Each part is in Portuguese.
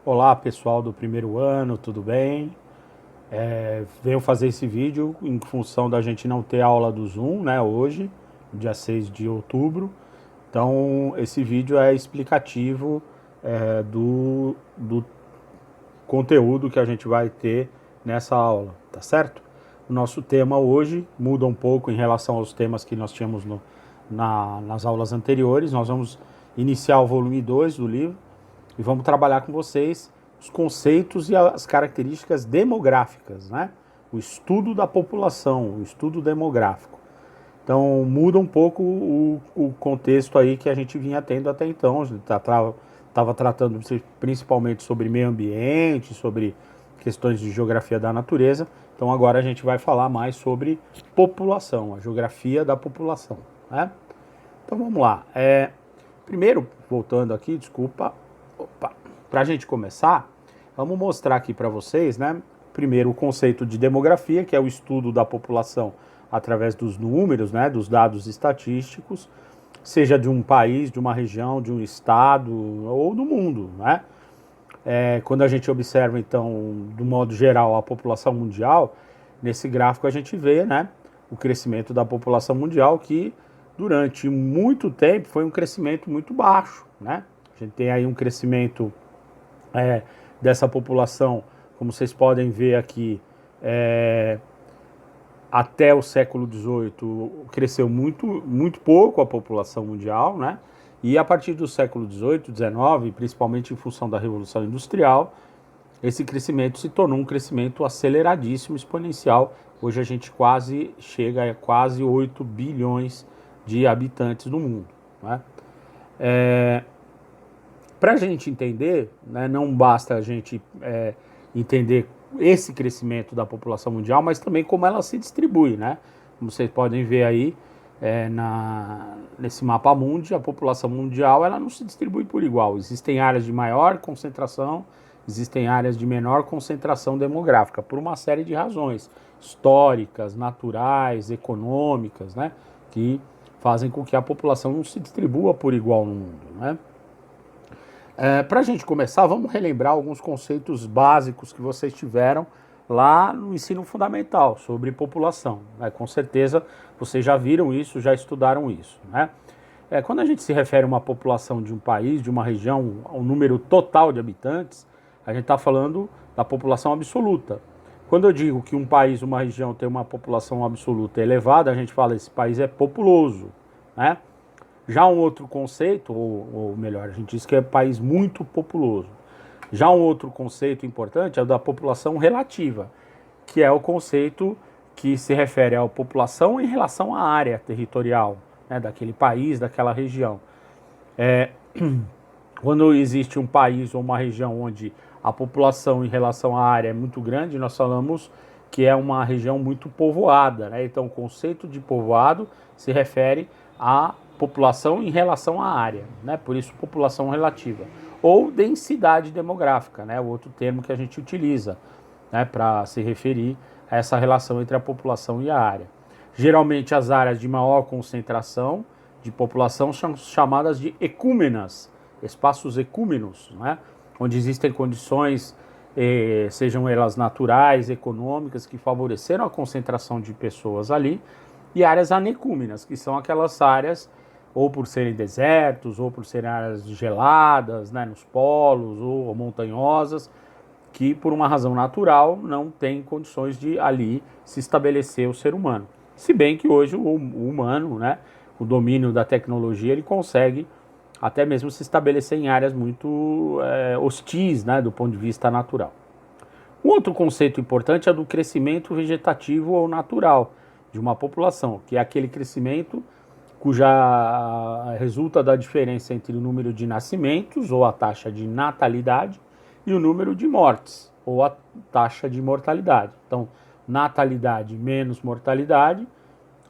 Olá pessoal do primeiro ano, tudo bem? Venho fazer esse vídeo em função da gente não ter aula do Zoom, né, hoje, dia 6 de outubro. Então esse vídeo é explicativo do conteúdo que a gente vai ter nessa aula, tá certo? O nosso tema hoje muda um pouco em relação aos temas que nós tínhamos nas aulas anteriores. Nós vamos iniciar o volume 2 do livro e vamos trabalhar com vocês os conceitos e as características demográficas, né? O estudo da população, o estudo demográfico. Então muda um pouco o contexto aí que a gente vinha tendo até então. A gente estava tratando principalmente sobre meio ambiente, sobre questões de geografia da natureza. Então agora a gente vai falar mais sobre população, a geografia da população, né? Então vamos lá. Primeiro, voltando aqui, desculpa, para a gente começar, vamos mostrar aqui para vocês, né? Primeiro, o conceito de demografia, que é o estudo da população através dos números, né? Dos dados estatísticos, seja de um país, de uma região, de um estado ou do mundo, né? Quando a gente observa, então, do modo geral, a população mundial, nesse gráfico a gente vê, né? O crescimento da população mundial que durante muito tempo foi um crescimento muito baixo, né? A gente tem aí um crescimento dessa população, como vocês podem ver aqui, até o século XVIII cresceu muito pouco a população mundial, né? E a partir do século XVIII, XIX, principalmente em função da Revolução Industrial, esse crescimento se tornou um crescimento aceleradíssimo, exponencial. Hoje a gente quase chega a quase 8 bilhões de habitantes no mundo, né? Para a gente entender, né, não basta a gente entender esse crescimento da população mundial, mas também como ela se distribui, né? Como vocês podem ver aí nesse mapa mundi, a população mundial ela não se distribui por igual. Existem áreas de maior concentração, existem áreas de menor concentração demográfica, por uma série de razões históricas, naturais, econômicas, né? Que fazem com que a população não se distribua por igual no mundo, né? Para a gente começar, vamos relembrar alguns conceitos básicos que vocês tiveram lá no ensino fundamental sobre população, né? Com certeza vocês já viram isso, já estudaram isso, né? Quando a gente se refere a uma população de um país, de uma região, ao número total de habitantes, a gente está falando da população absoluta. Quando eu digo que um país, uma região tem uma população absoluta elevada, a gente fala que esse país é populoso, né? Já um outro conceito, ou melhor, a gente diz que é um país muito populoso. Já um outro conceito importante é o da população relativa, que é o conceito que se refere à população em relação à área territorial, né, daquele país, daquela região. Quando existe um país ou uma região onde a população em relação à área é muito grande, nós falamos que é uma região muito povoada, né? Então o conceito de povoado se refere à população em relação à área, né? Por isso população relativa. Ou densidade demográfica, né? O outro termo que a gente utiliza, né, para se referir a essa relação entre a população e a área. Geralmente as áreas de maior concentração de população são chamadas de ecúmenas, espaços ecúmenos, né? Onde existem condições, sejam elas naturais, econômicas, que favoreceram a concentração de pessoas ali, e áreas anecúmenas, que são aquelas áreas ou por serem desertos, ou por serem áreas geladas, né, nos polos, ou montanhosas, que por uma razão natural não tem condições de ali se estabelecer o ser humano. Se bem que hoje o humano, né, o domínio da tecnologia, ele consegue até mesmo se estabelecer em áreas muito hostis, né, do ponto de vista natural. Um outro conceito importante é do crescimento vegetativo ou natural de uma população, que é aquele crescimento cuja resulta da diferença entre o número de nascimentos, ou a taxa de natalidade, e o número de mortes, ou a taxa de mortalidade. Então, natalidade menos mortalidade,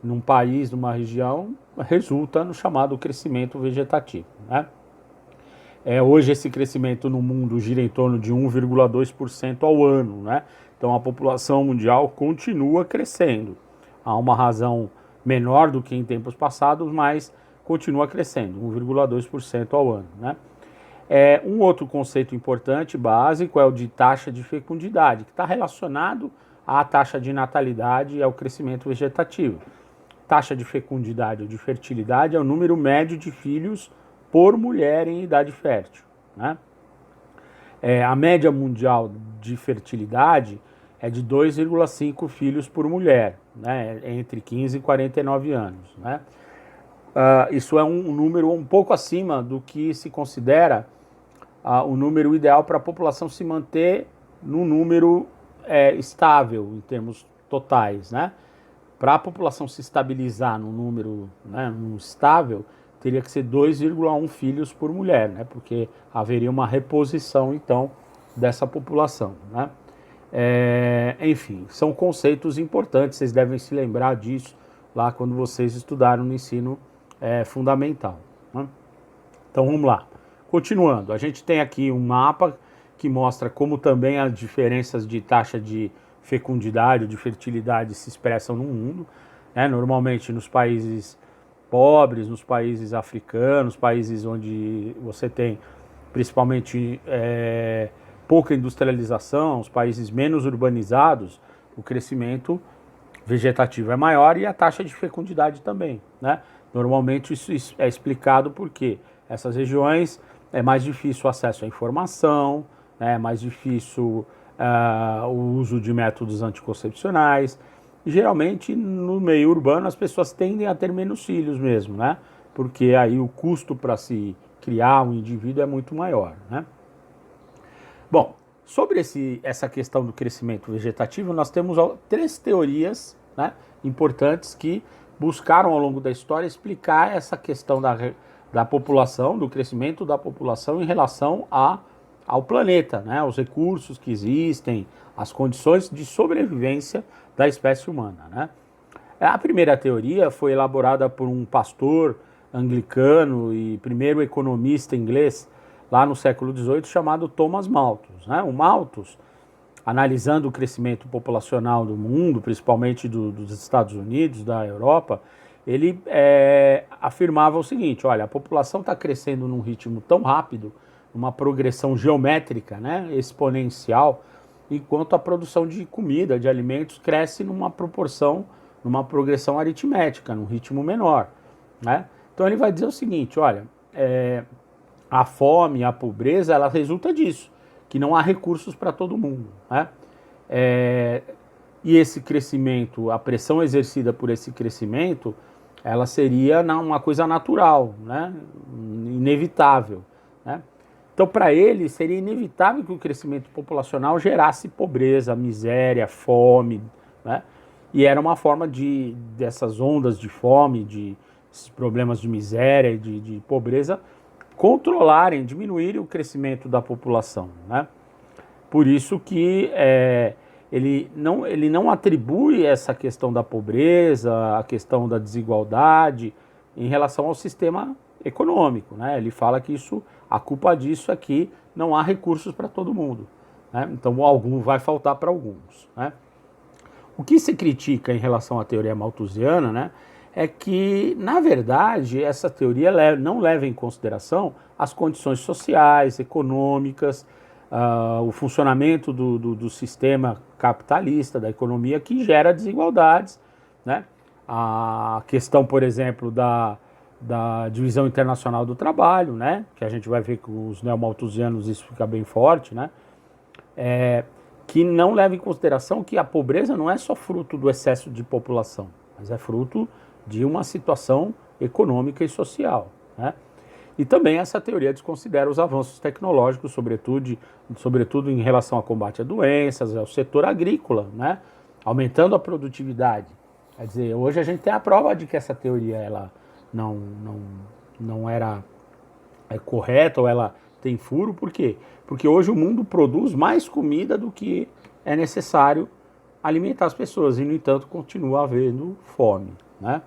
num país, numa região, resulta no chamado crescimento vegetativo, né? Hoje esse crescimento no mundo gira em torno de 1,2% ao ano, né? Então a população mundial continua crescendo. Há uma razão menor do que em tempos passados, mas continua crescendo, 1,2% ao ano, né? Um outro conceito importante, básico, é o de taxa de fecundidade, que está relacionado à taxa de natalidade e ao crescimento vegetativo. Taxa de fecundidade ou de fertilidade é o número médio de filhos por mulher em idade fértil, né? A média mundial de fertilidade é de 2,5 filhos por mulher, né? Entre 15 e 49 anos, né? Isso é um número um pouco acima do que se considera o número ideal para a população se manter num número estável em termos totais, né? Para a população se estabilizar num número, né, num estável, teria que ser 2,1 filhos por mulher, né? Porque haveria uma reposição, então, dessa população, né? Enfim, são conceitos importantes, vocês devem se lembrar disso lá quando vocês estudaram no ensino fundamental, né? Então, vamos lá. Continuando, a gente tem aqui um mapa que mostra como também as diferenças de taxa de fecundidade ou de fertilidade se expressam no mundo, né? Normalmente nos países pobres, nos países africanos, países onde você tem principalmente pouca industrialização, os países menos urbanizados, o crescimento vegetativo é maior e a taxa de fecundidade também, né? Normalmente isso é explicado porque essas regiões é mais difícil o acesso à informação, é mais difícil o uso de métodos anticoncepcionais. E, geralmente, no meio urbano, as pessoas tendem a ter menos filhos mesmo, né? Porque aí o custo para se criar um indivíduo é muito maior, né? Bom, sobre essa questão do crescimento vegetativo, nós temos 3 teorias, né, importantes que buscaram ao longo da história explicar essa questão da população, do crescimento da população em relação ao planeta, né, aos recursos que existem, as condições de sobrevivência da espécie humana, né. A primeira teoria foi elaborada por um pastor anglicano e primeiro economista inglês lá no século XVIII, chamado Thomas Malthus, né. O Malthus, analisando o crescimento populacional do mundo, principalmente dos Estados Unidos, da Europa, ele afirmava o seguinte: olha, a população está crescendo num ritmo tão rápido, uma progressão geométrica, né, exponencial, enquanto a produção de comida, de alimentos, cresce numa proporção, numa progressão aritmética, num ritmo menor, né? Então ele vai dizer o seguinte: olha, a fome, a pobreza, ela resulta disso, que não há recursos para todo mundo, né? E esse crescimento, a pressão exercida por esse crescimento, ela seria uma coisa natural, né? Inevitável, né? Então, para ele, seria inevitável que o crescimento populacional gerasse pobreza, miséria, fome, né? E era uma forma dessas ondas de fome, de esses problemas de miséria e de pobreza, controlarem, diminuírem o crescimento da população, né? Por isso que ele não atribui essa questão da pobreza, a questão da desigualdade em relação ao sistema econômico, né? Ele fala que a culpa disso é que não há recursos para todo mundo, né? Então vai faltar para alguns, né? O que se critica em relação à teoria malthusiana, né, é que, na verdade, essa teoria não leva em consideração as condições sociais, econômicas, o funcionamento do sistema capitalista, da economia, que gera desigualdades, né? A questão, por exemplo, da divisão internacional do trabalho, né, que a gente vai ver com os neomalthusianos isso fica bem forte, né, que não leva em consideração que a pobreza não é só fruto do excesso de população, mas é fruto de uma situação econômica e social, né. E também essa teoria desconsidera os avanços tecnológicos, sobretudo em relação ao combate a doenças, ao setor agrícola, né, aumentando a produtividade. Quer dizer, hoje a gente tem a prova de que essa teoria ela não era correta, ou ela tem furo. Por quê? Porque hoje o mundo produz mais comida do que é necessário alimentar as pessoas, e no entanto continua havendo fome, né?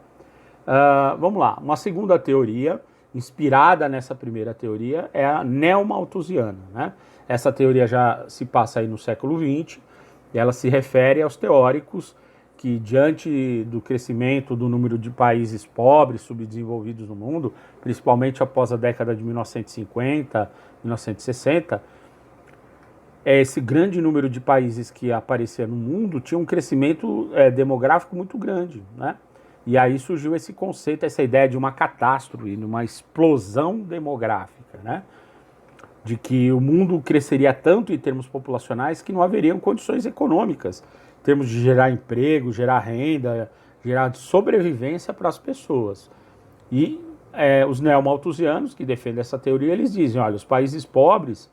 Vamos lá, uma segunda teoria, inspirada nessa primeira teoria, é a neomalthusiana, né? Essa teoria já se passa aí no século XX, e ela se refere aos teóricos que, diante do crescimento do número de países pobres, subdesenvolvidos no mundo, principalmente após a década de 1950, 1960, esse grande número de países que aparecia no mundo tinha um crescimento demográfico muito grande, né? E aí surgiu esse conceito, essa ideia de uma catástrofe, de uma explosão demográfica, né? De que o mundo cresceria tanto em termos populacionais que não haveriam condições econômicas, em termos de gerar emprego, gerar renda, gerar sobrevivência para as pessoas. E os neomalthusianos, que defendem essa teoria, eles dizem, olha, os países pobres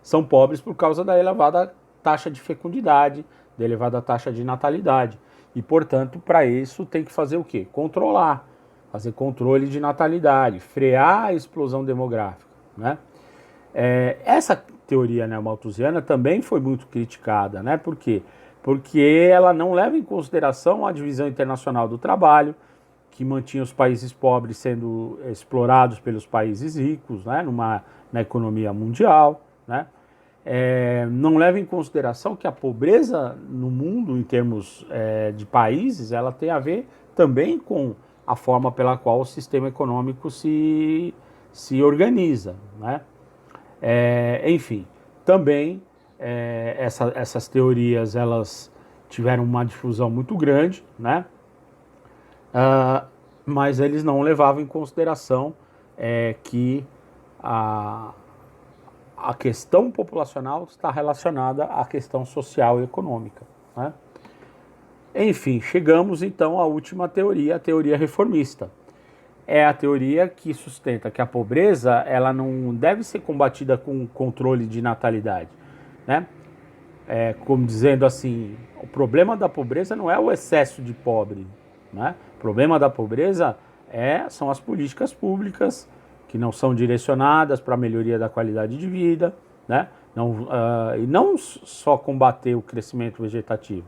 são pobres por causa da elevada taxa de fecundidade, da elevada taxa de natalidade. E, portanto, para isso tem que fazer o quê? Controlar, fazer controle de natalidade, frear a explosão demográfica, né? Essa teoria neomalthusiana também foi muito criticada, né? Por quê? Porque ela não leva em consideração a divisão internacional do trabalho, que mantinha os países pobres sendo explorados pelos países ricos, né? Na economia mundial, né? Não leva em consideração que a pobreza no mundo, em termos de países, ela tem a ver também com a forma pela qual o sistema econômico se organiza, né? Enfim, também essas teorias elas tiveram uma difusão muito grande, né? Mas eles não levavam em consideração que a questão populacional está relacionada à questão social e econômica, né? Enfim, chegamos então à última teoria, a teoria reformista. É a teoria que sustenta que a pobreza ela não deve ser combatida com controle de natalidade, né? Como dizendo assim, o problema da pobreza não é o excesso de pobre, né? O problema da pobreza são as políticas públicas que não são direcionadas para a melhoria da qualidade de vida, né? E não só combater o crescimento vegetativo,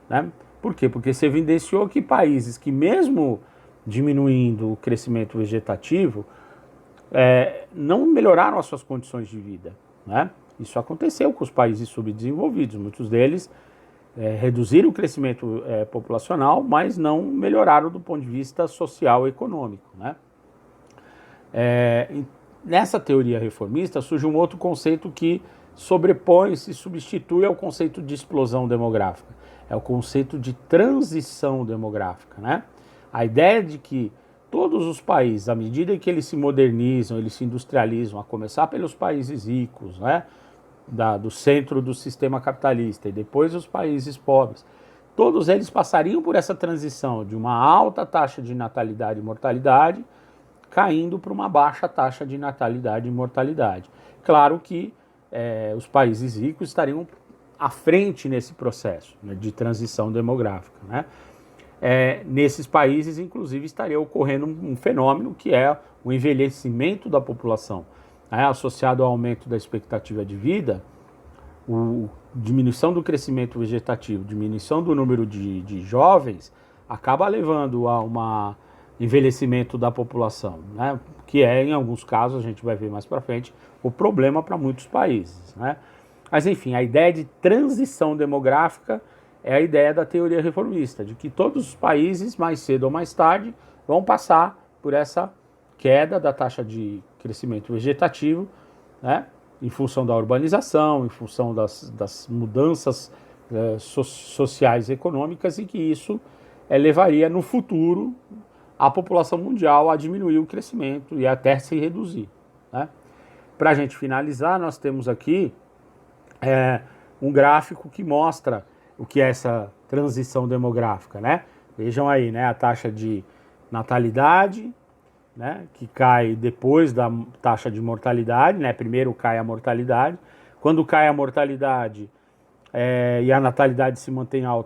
né? Por quê? Porque se evidenciou que países que mesmo diminuindo o crescimento vegetativo, não melhoraram as suas condições de vida, né? Isso aconteceu com os países subdesenvolvidos, muitos deles reduziram o crescimento populacional, mas não melhoraram do ponto de vista social e econômico, né? Nessa teoria reformista surge um outro conceito que sobrepõe-se e substitui ao conceito de explosão demográfica, é o conceito de transição demográfica, né? A ideia de que todos os países, à medida que eles se modernizam, eles se industrializam, a começar pelos países ricos, né, do centro do sistema capitalista, e depois os países pobres, todos eles passariam por essa transição de uma alta taxa de natalidade e mortalidade, caindo para uma baixa taxa de natalidade e mortalidade. Claro que os países ricos estariam à frente nesse processo, né, de transição demográfica, né? Nesses países, inclusive, estaria ocorrendo um fenômeno que é o envelhecimento da população, né, associado ao aumento da expectativa de vida, diminuição do crescimento vegetativo, diminuição do número de jovens, acaba levando a um envelhecimento da população, né, que em alguns casos, a gente vai ver mais para frente, o problema para muitos países, né? Mas, enfim, a ideia de transição demográfica é a ideia da teoria reformista, de que todos os países, mais cedo ou mais tarde, vão passar por essa queda da taxa de crescimento vegetativo, né, em função da urbanização, em função das mudanças sociais e econômicas, e que isso levaria no futuro a população mundial a diminuir o crescimento e até se reduzir, né? Para a gente finalizar, nós temos aqui um gráfico que mostra o que é essa transição demográfica, né? Vejam aí, né, a taxa de natalidade, né, que cai depois da taxa de mortalidade, né? Primeiro cai a mortalidade. Quando cai a mortalidade e a natalidade se mantém alta,